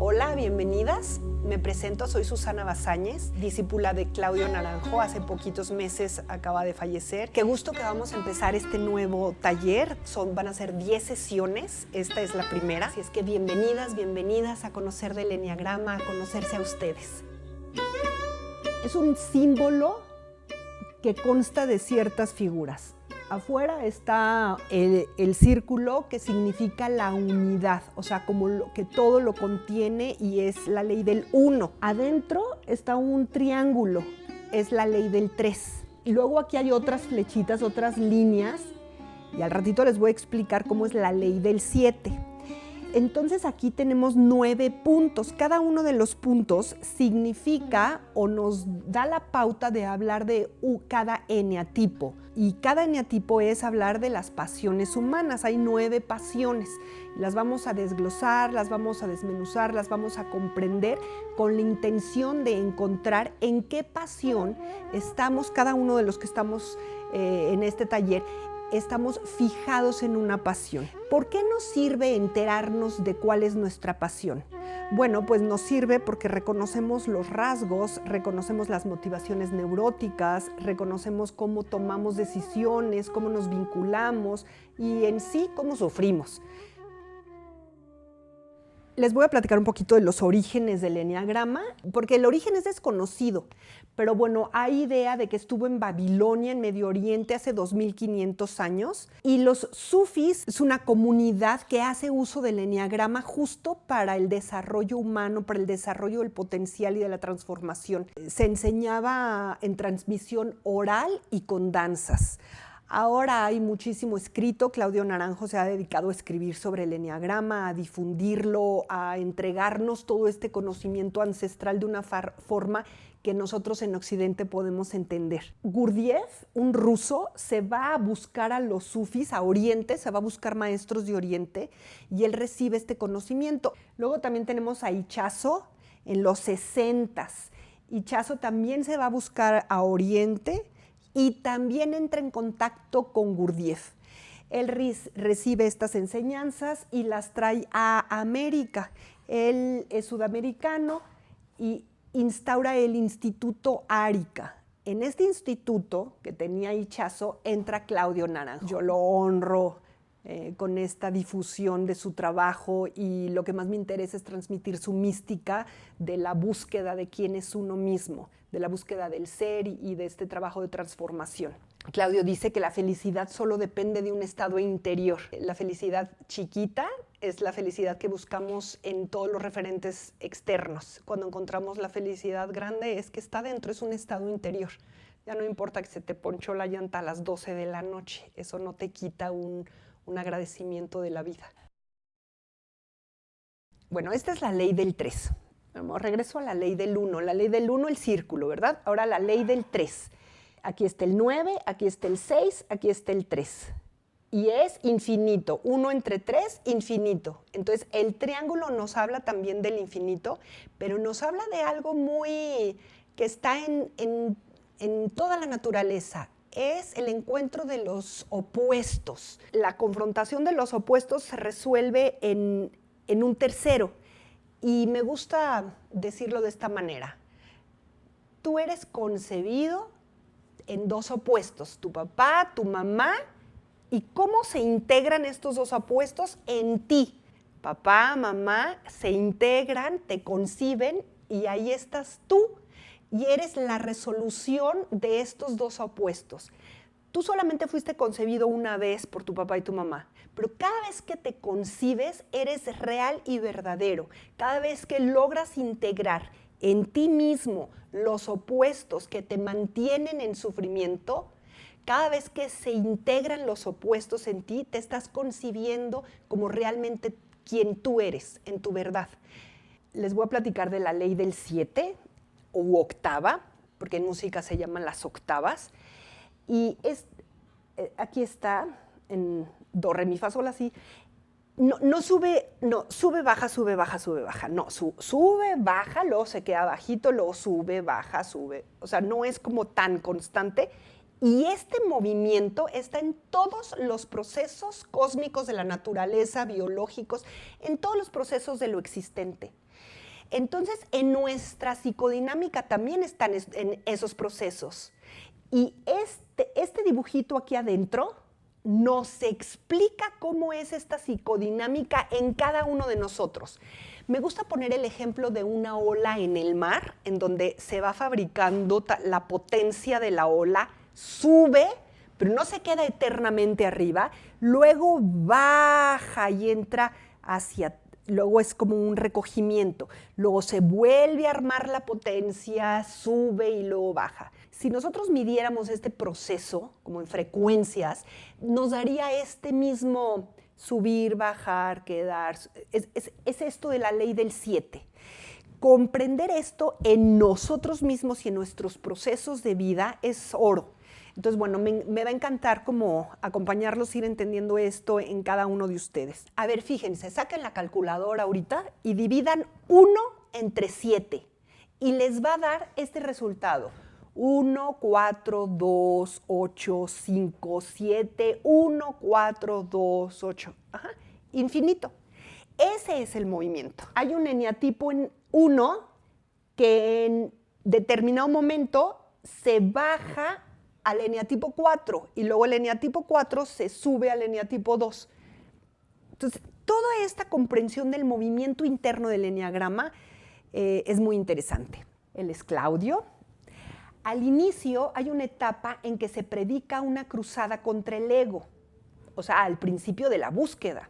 Hola, bienvenidas. Me presento, soy Susana Bazáñez, discípula de Claudio Naranjo. Hace poquitos meses acaba de fallecer. Qué gusto que vamos a empezar este nuevo taller. Van a ser 10 sesiones, esta es la primera. Así es que bienvenidas, bienvenidas a conocer del eneagrama, a conocerse a ustedes. Es un símbolo que consta de ciertas figuras. Afuera está el círculo, que significa la unidad, o sea, como que todo lo contiene y es la ley del 1. Adentro está un triángulo, es la ley del 3. Y luego aquí hay otras flechitas, otras líneas, y al ratito les voy a explicar cómo es la ley del 7. Entonces aquí tenemos 9 puntos. Cada uno de los puntos significa o nos da la pauta de hablar de cada eneatipo. Y cada eneatipo es hablar de las pasiones humanas. Hay 9 pasiones. Las vamos a desglosar, las vamos a desmenuzar, las vamos a comprender con la intención de encontrar en qué pasión estamos, cada uno de los que estamos en este taller, estamos fijados en una pasión. ¿Por qué nos sirve enterarnos de cuál es nuestra pasión? Bueno, pues nos sirve porque reconocemos los rasgos, reconocemos las motivaciones neuróticas, reconocemos cómo tomamos decisiones, cómo nos vinculamos y en sí cómo sufrimos. Les voy a platicar un poquito de los orígenes del eneagrama, porque el origen es desconocido, pero bueno, hay idea de que estuvo en Babilonia, en Medio Oriente, hace 2500 años, y los sufis es una comunidad que hace uso del eneagrama justo para el desarrollo humano, para el desarrollo del potencial y de la transformación. Se enseñaba en transmisión oral y con danzas. Ahora hay muchísimo escrito. Claudio Naranjo se ha dedicado a escribir sobre el eneagrama, a difundirlo, a entregarnos todo este conocimiento ancestral de una forma que nosotros en Occidente podemos entender. Gurdjieff, un ruso, se va a buscar a los sufis, a Oriente, se va a buscar maestros de Oriente y él recibe este conocimiento. Luego también tenemos a Ichazo en los 60s. Ichazo también se va a buscar a Oriente y también entra en contacto con Gurdjieff. Él recibe estas enseñanzas y las trae a América. Él es sudamericano y instaura el Instituto Árica. En este instituto que tenía Ichazo entra Claudio Naranjo. Yo lo honro con esta difusión de su trabajo y lo que más me interesa es transmitir su mística de la búsqueda de quién es uno mismo, de la búsqueda del ser y de este trabajo de transformación. Claudio dice que la felicidad solo depende de un estado interior. La felicidad chiquita es la felicidad que buscamos en todos los referentes externos. Cuando encontramos la felicidad grande es que está dentro, es un estado interior. Ya no importa que se te ponchó la llanta a las 12 de la noche, eso no te quita un agradecimiento de la vida. Bueno, esta es la ley del 3. Regreso a la ley del 1. La ley del 1, el círculo, ¿verdad? Ahora la ley del 3. Aquí está el 9, aquí está el 6, aquí está el 3. Y es infinito. 1 entre 3, infinito. Entonces, el triángulo nos habla también del infinito, pero nos habla de algo muy que está en toda la naturaleza. Es el encuentro de los opuestos. La confrontación de los opuestos se resuelve en un tercero. Y me gusta decirlo de esta manera. Tú eres concebido en dos opuestos, tu papá, tu mamá, y cómo se integran estos dos opuestos en ti. Papá, mamá se integran, te conciben y ahí estás tú. Y eres la resolución de estos dos opuestos. Tú solamente fuiste concebido una vez por tu papá y tu mamá, pero cada vez que te concibes eres real y verdadero. Cada vez que logras integrar en ti mismo los opuestos que te mantienen en sufrimiento, cada vez que se integran los opuestos en ti, te estás concibiendo como realmente quien tú eres, en tu verdad. Les voy a platicar de la ley del 7, u octava, porque en música se llaman las octavas, y aquí está, en do, re, mi, fa, sol, así. No sube, baja, sube, baja, sube, baja. No, sube, baja, luego se queda bajito, luego sube, baja, sube. O sea, no es como tan constante. Y este movimiento está en todos los procesos cósmicos de la naturaleza, biológicos, en todos los procesos de lo existente. Entonces, en nuestra psicodinámica también están en esos procesos. Y este dibujito aquí adentro nos explica cómo es esta psicodinámica en cada uno de nosotros. Me gusta poner el ejemplo de una ola en el mar, en donde se va fabricando la potencia de la ola, sube, pero no se queda eternamente arriba, luego baja y entra luego es como un recogimiento, luego se vuelve a armar la potencia, sube y luego baja. Si nosotros midiéramos este proceso como en frecuencias, nos daría este mismo subir, bajar, quedar. Es esto de la ley del 7. Comprender esto en nosotros mismos y en nuestros procesos de vida es oro. Entonces, bueno, me va a encantar como acompañarlos, ir entendiendo esto en cada uno de ustedes. A ver, fíjense, saquen la calculadora ahorita y dividan 1 entre 7 y les va a dar este resultado. 1, 4, 2, 8, 5, 7, 1, 4, 2, 8. Ajá, infinito. Ese es el movimiento. Hay un eneatipo en 1 que en determinado momento se baja al eneatipo 4 y luego el eneatipo 4 se sube al eneatipo 2. Entonces, toda esta comprensión del movimiento interno del eneagrama es muy interesante. Él es Claudio. Al inicio hay una etapa en que se predica una cruzada contra el ego, o sea, al principio de la búsqueda,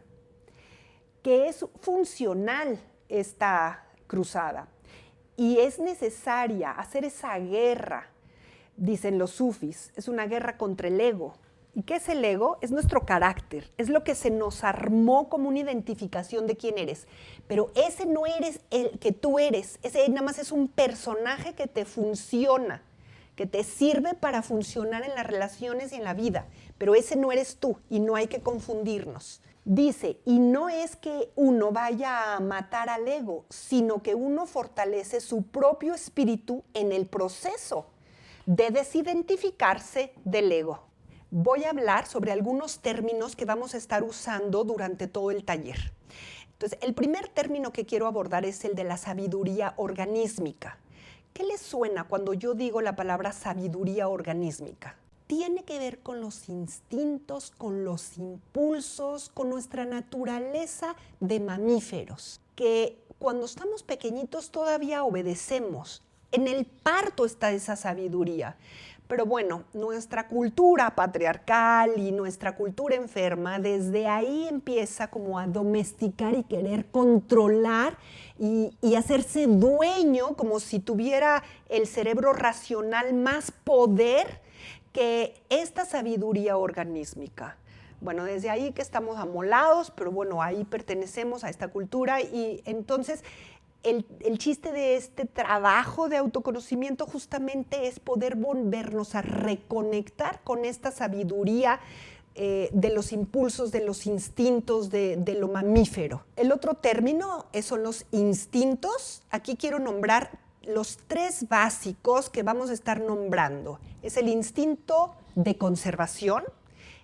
que es funcional esta cruzada y es necesaria hacer esa guerra, dicen los sufis, es una guerra contra el ego. ¿Y qué es el ego? Es nuestro carácter, es lo que se nos armó como una identificación de quién eres, pero ese no eres el que tú eres, ese nada más es un personaje que te funciona, que te sirve para funcionar en las relaciones y en la vida, pero ese no eres tú y no hay que confundirnos. Dice, y no es que uno vaya a matar al ego, sino que uno fortalece su propio espíritu en el proceso de desidentificarse del ego. Voy a hablar sobre algunos términos que vamos a estar usando durante todo el taller. Entonces, el primer término que quiero abordar es el de la sabiduría organísmica. ¿Qué les suena cuando yo digo la palabra sabiduría organísmica? Tiene que ver con los instintos, con los impulsos, con nuestra naturaleza de mamíferos, que cuando estamos pequeñitos todavía obedecemos. En el parto está esa sabiduría. Pero bueno, nuestra cultura patriarcal y nuestra cultura enferma, desde ahí empieza como a domesticar y querer controlar y hacerse dueño, como si tuviera el cerebro racional más poder que esta sabiduría organísmica. Bueno, desde ahí que estamos amolados, pero bueno, ahí pertenecemos a esta cultura y entonces el chiste de este trabajo de autoconocimiento justamente es poder volvernos a reconectar con esta sabiduría de los impulsos, de los instintos, de lo mamífero. El otro término son los instintos. Aquí quiero nombrar los 3 básicos que vamos a estar nombrando. Es el instinto de conservación,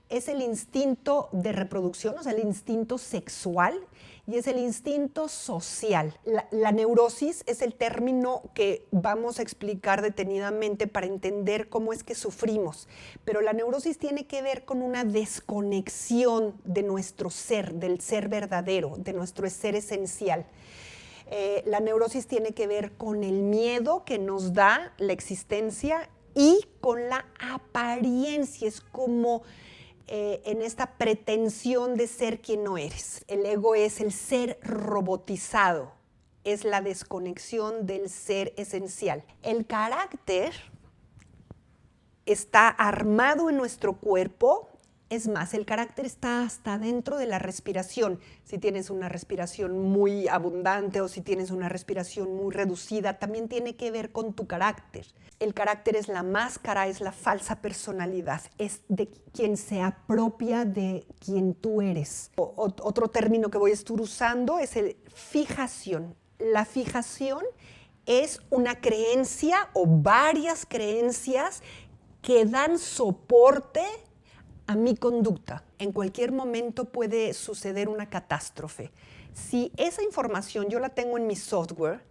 es el instinto de reproducción, o sea, el instinto sexual, y es el instinto social. La neurosis es el término que vamos a explicar detenidamente para entender cómo es que sufrimos, pero la neurosis tiene que ver con una desconexión de nuestro ser, del ser verdadero, de nuestro ser esencial. La neurosis tiene que ver con el miedo que nos da la existencia y con la apariencia, es como en esta pretensión de ser quien no eres. El ego es el ser robotizado, es la desconexión del ser esencial. El carácter está armado en nuestro cuerpo. Es más, el carácter está hasta dentro de la respiración. Si tienes una respiración muy abundante o si tienes una respiración muy reducida, también tiene que ver con tu carácter. El carácter es la máscara, es la falsa personalidad, es de quien se apropia de quien tú eres. Otro término que voy a estar usando es el fijación. La fijación es una creencia o varias creencias que dan soporte a mi conducta. En cualquier momento puede suceder una catástrofe. Si esa información yo la tengo en mi software,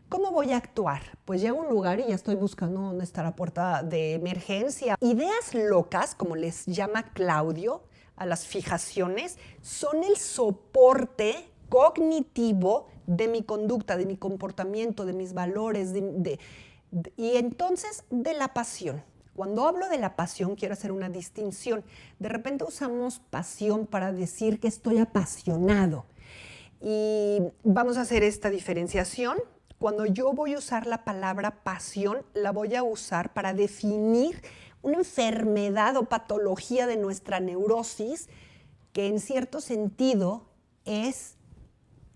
¿Cómo voy a actuar? Pues llego a un lugar y ya estoy buscando dónde está la puerta de emergencia. Ideas locas, como les llama Claudio, a las fijaciones, son el soporte cognitivo de mi conducta, de mi comportamiento, de mis valores, y entonces de la pasión. Cuando hablo de la pasión, quiero hacer una distinción. De repente usamos pasión para decir que estoy apasionado. Y vamos a hacer esta diferenciación. Cuando yo voy a usar la palabra pasión, la voy a usar para definir una enfermedad o patología de nuestra neurosis que en cierto sentido es,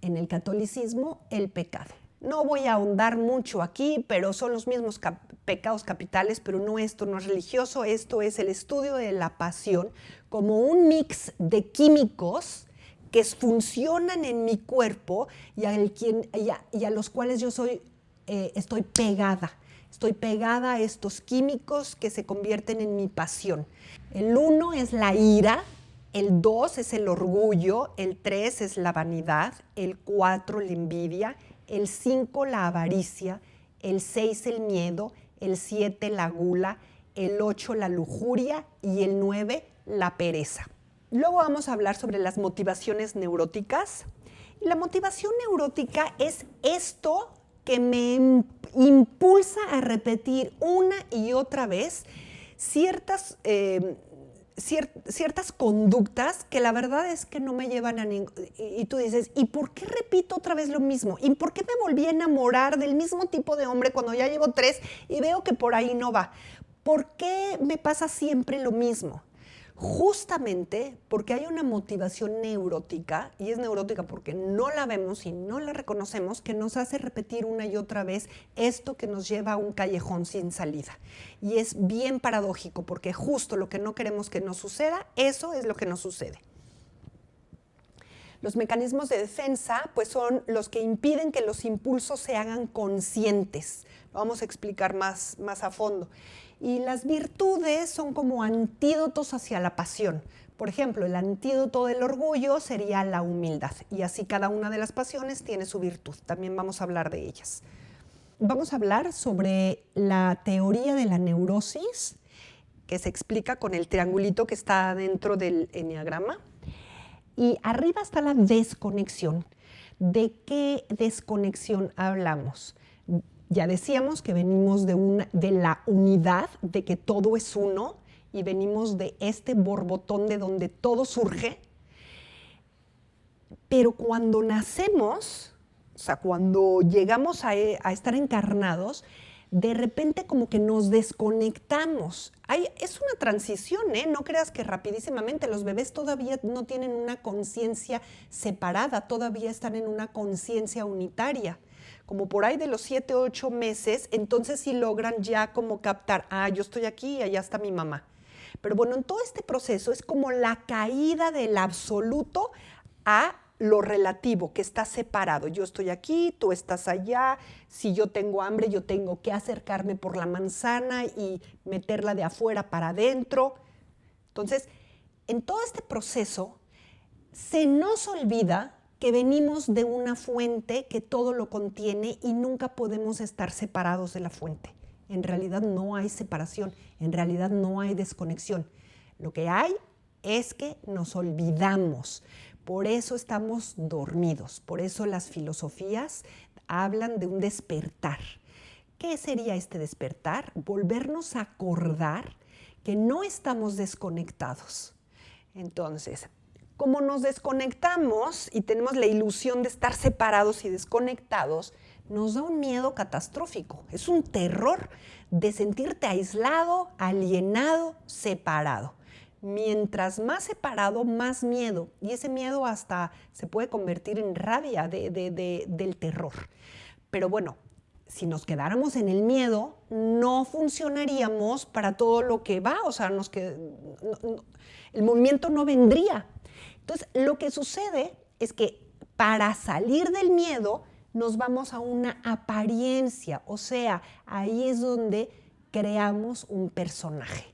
en el catolicismo, el pecado. No voy a ahondar mucho aquí, pero son los mismos pecados capitales, pero no, esto no es religioso, esto es el estudio de la pasión como un mix de químicos que funcionan en mi cuerpo y a los cuales yo estoy pegada. Estoy pegada a estos químicos que se convierten en mi pasión. El 1 es la ira, el 2 es el orgullo, el 3 es la vanidad, el 4 la envidia, el 5 la avaricia, el 6 el miedo, el 7 la gula, el 8 la lujuria y el 9 la pereza. Luego vamos a hablar sobre las motivaciones neuróticas. Y la motivación neurótica es esto que me impulsa a repetir una y otra vez ciertas conductas que la verdad es que no me llevan a ningún... Y tú dices, ¿y por qué repito otra vez lo mismo? ¿Y por qué me volví a enamorar del mismo tipo de hombre cuando ya llevo 3 y veo que por ahí no va? ¿Por qué me pasa siempre lo mismo? Justamente porque hay una motivación neurótica, y es neurótica porque no la vemos y no la reconocemos, que nos hace repetir una y otra vez esto que nos lleva a un callejón sin salida. Y es bien paradójico porque justo lo que no queremos que nos suceda, eso es lo que nos sucede. Los mecanismos de defensa pues son los que impiden que los impulsos se hagan conscientes. Lo vamos a explicar más a fondo. Y las virtudes son como antídotos hacia la pasión. Por ejemplo, el antídoto del orgullo sería la humildad. Y así cada una de las pasiones tiene su virtud. También vamos a hablar de ellas. Vamos a hablar sobre la teoría de la neurosis, que se explica con el triangulito que está dentro del enneagrama. Y arriba está la desconexión. ¿De qué desconexión hablamos? Ya decíamos que venimos de la unidad, de que todo es uno, y venimos de este borbotón de donde todo surge. Pero cuando nacemos, o sea, cuando llegamos a estar encarnados, de repente como que nos desconectamos. Es una transición, no creas que rapidísimamente. Los bebés todavía no tienen una conciencia separada, todavía están en una conciencia unitaria. Como por ahí de los 7 o 8 meses, entonces sí logran ya como captar, yo estoy aquí y allá está mi mamá. Pero bueno, en todo este proceso es como la caída del absoluto a lo relativo, que está separado. Yo estoy aquí, tú estás allá. Si yo tengo hambre, yo tengo que acercarme por la manzana y meterla de afuera para adentro. Entonces, en todo este proceso, se nos olvida que venimos de una fuente que todo lo contiene y nunca podemos estar separados de la fuente. En realidad no hay separación, en realidad no hay desconexión. Lo que hay es que nos olvidamos. Por eso estamos dormidos, por eso las filosofías hablan de un despertar. ¿Qué sería este despertar? Volvernos a acordar que no estamos desconectados. Entonces, como nos desconectamos y tenemos la ilusión de estar separados y desconectados, nos da un miedo catastrófico. Es un terror de sentirte aislado, alienado, separado. Mientras más separado, más miedo. Y ese miedo hasta se puede convertir en rabia del terror. Pero bueno, si nos quedáramos en el miedo, no funcionaríamos para todo lo que va. O sea, el movimiento no vendría. Entonces, lo que sucede es que para salir del miedo nos vamos a una apariencia, o sea, ahí es donde creamos un personaje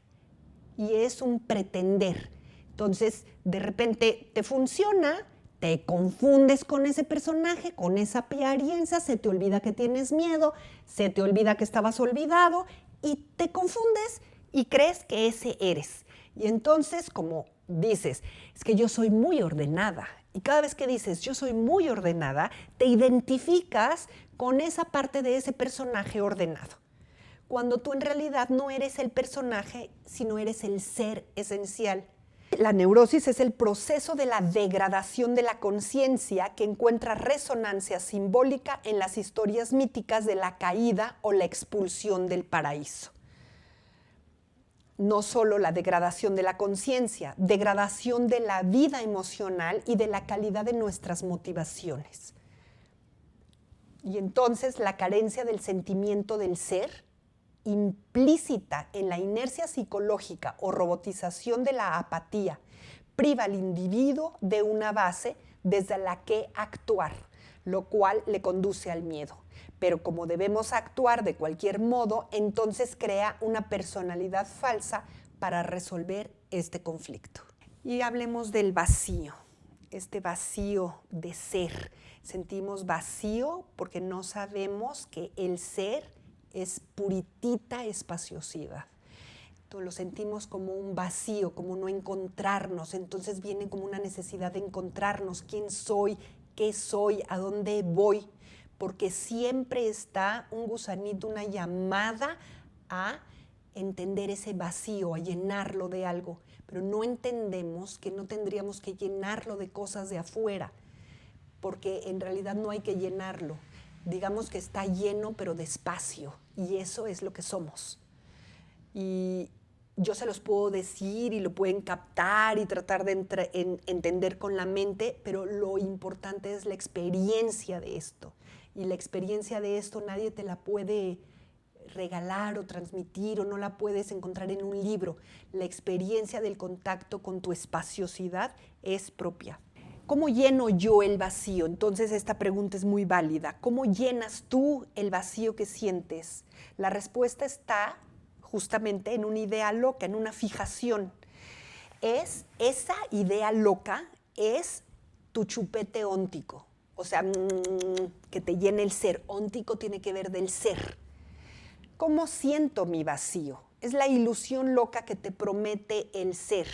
y es un pretender. Entonces, de repente te funciona, te confundes con ese personaje, con esa apariencia, se te olvida que tienes miedo, se te olvida que estabas olvidado y te confundes y crees que ese eres. Y entonces, como dices, es que yo soy muy ordenada. Y cada vez que dices yo soy muy ordenada, te identificas con esa parte de ese personaje ordenado. Cuando tú en realidad no eres el personaje, sino eres el ser esencial. La neurosis es el proceso de la degradación de la conciencia que encuentra resonancia simbólica en las historias míticas de la caída o la expulsión del paraíso. No solo la degradación de la conciencia, degradación de la vida emocional y de la calidad de nuestras motivaciones. Y entonces la carencia del sentimiento del ser, implícita en la inercia psicológica o robotización de la apatía, priva al individuo de una base desde la que actuar, lo cual le conduce al miedo. Pero como debemos actuar de cualquier modo, entonces crea una personalidad falsa para resolver este conflicto. Y hablemos del vacío, este vacío de ser. Sentimos vacío porque no sabemos que el ser es puritita espaciosidad. Entonces lo sentimos como un vacío, como no encontrarnos. Entonces viene como una necesidad de encontrarnos. ¿Quién soy? ¿Qué soy? ¿A dónde voy? Porque siempre está un gusanito, una llamada a entender ese vacío, a llenarlo de algo. Pero no entendemos que no tendríamos que llenarlo de cosas de afuera, porque en realidad no hay que llenarlo. Digamos que está lleno, pero despacio, y eso es lo que somos. Y yo se los puedo decir y lo pueden captar y tratar de entender con la mente, pero lo importante es la experiencia de esto. Y la experiencia de esto nadie te la puede regalar o transmitir o no la puedes encontrar en un libro. La experiencia del contacto con tu espaciosidad es propia. ¿Cómo lleno yo el vacío? Entonces esta pregunta es muy válida. ¿Cómo llenas tú el vacío que sientes? La respuesta está justamente en una idea loca, en una fijación. Esa idea loca es tu chupete óntico. O sea, que te llene el ser. Óntico tiene que ver del ser. ¿Cómo siento mi vacío? Es la ilusión loca que te promete el ser.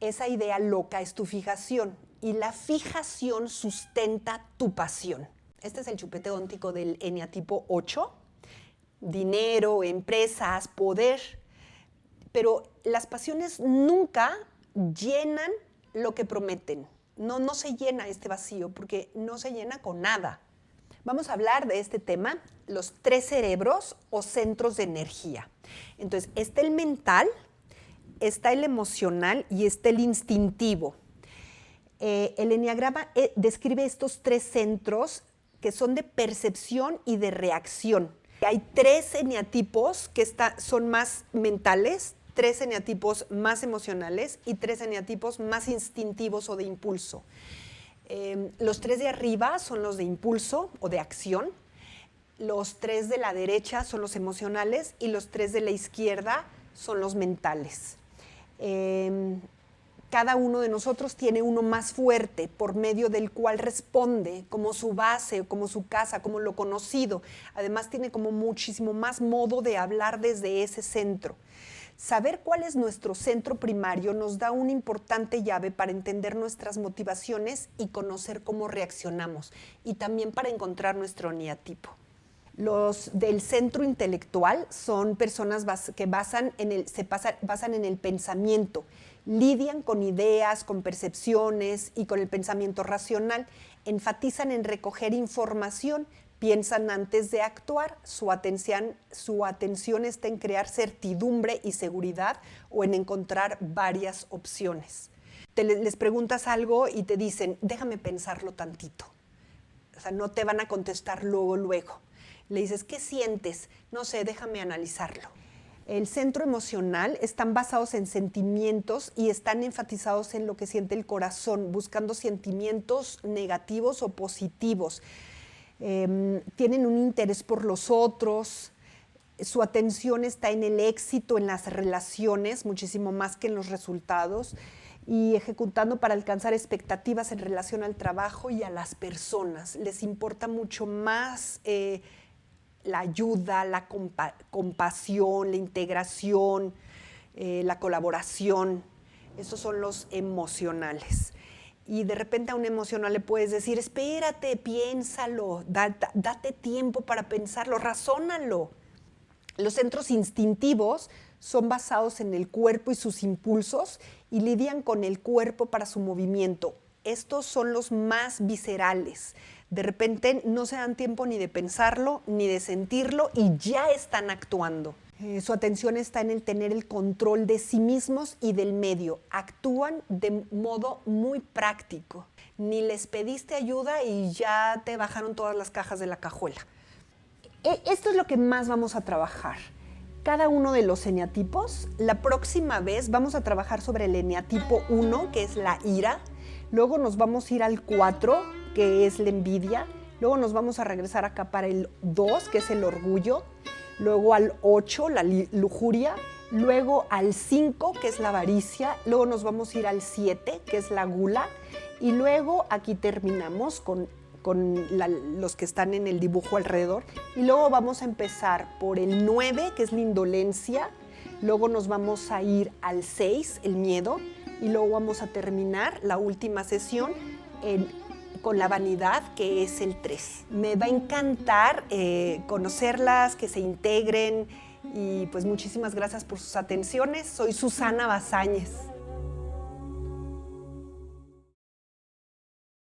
Esa idea loca es tu fijación y la fijación sustenta tu pasión. Este es el chupete óntico del eneatipo 8. Dinero, empresas, poder. Pero las pasiones nunca llenan lo que prometen. No se llena este vacío porque no se llena con nada. Vamos a hablar de este tema, los 3 cerebros o centros de energía. Entonces, está el mental, está el emocional y está el instintivo. El eneagrama describe estos 3 centros que son de percepción y de reacción. Hay 3 eneatipos que son más mentales, 3 eneatipos más emocionales y 3 eneatipos más instintivos o de impulso. Los 3 de arriba son los de impulso o de acción. Los 3 de la derecha son los emocionales y los 3 de la izquierda son los mentales. Cada uno de nosotros tiene uno más fuerte por medio del cual responde como su base, como su casa, como lo conocido. Además tiene como muchísimo más modo de hablar desde ese centro. Saber cuál es nuestro centro primario nos da una importante llave para entender nuestras motivaciones y conocer cómo reaccionamos, y también para encontrar nuestro eneatipo. Los del centro intelectual son personas que basan en el pensamiento, lidian con ideas, con percepciones y con el pensamiento racional, enfatizan en recoger información, piensan antes de actuar, su atención está en crear certidumbre y seguridad o en encontrar varias opciones. Les preguntas algo y te dicen, déjame pensarlo tantito. O sea, no te van a contestar luego. Le dices, ¿qué sientes? No sé, déjame analizarlo. El centro emocional están basados en sentimientos y están enfatizados en lo que siente el corazón, buscando sentimientos negativos o positivos. Tienen un interés por los otros, su atención está en el éxito, en las relaciones, muchísimo más que en los resultados, y ejecutando para alcanzar expectativas en relación al trabajo y a las personas. Les importa mucho más la ayuda, la compasión, la integración, la colaboración. Esos son los emocionales. Y de repente a un emocional le puedes decir, espérate, piénsalo, date tiempo para pensarlo, razónalo. Los centros instintivos son basados en el cuerpo y sus impulsos y lidian con el cuerpo para su movimiento. Estos son los más viscerales. De repente no se dan tiempo ni de pensarlo, ni de sentirlo y ya están actuando. Su atención está en el tener el control de sí mismos y del medio. Actúan de modo muy práctico. Ni les pediste ayuda y ya te bajaron todas las cajas de la cajuela. Esto es lo que más vamos a trabajar. Cada uno de los eneatipos, la próxima vez vamos a trabajar sobre el eneatipo 1, que es la ira. Luego nos vamos a ir al 4, que es la envidia. Luego nos vamos a regresar acá para el 2, que es el orgullo. Luego al 8, la lujuria. Luego al 5, que es la avaricia. Luego nos vamos a ir al 7, que es la gula. Y luego aquí terminamos con los que están en el dibujo alrededor. Y luego vamos a empezar por el 9, que es la indolencia. Luego nos vamos a ir al 6, el miedo. Y luego vamos a terminar la última sesión con la vanidad, que es el 3. Me va a encantar conocerlas, que se integren y pues muchísimas gracias por sus atenciones. Soy Susana Bazáñez.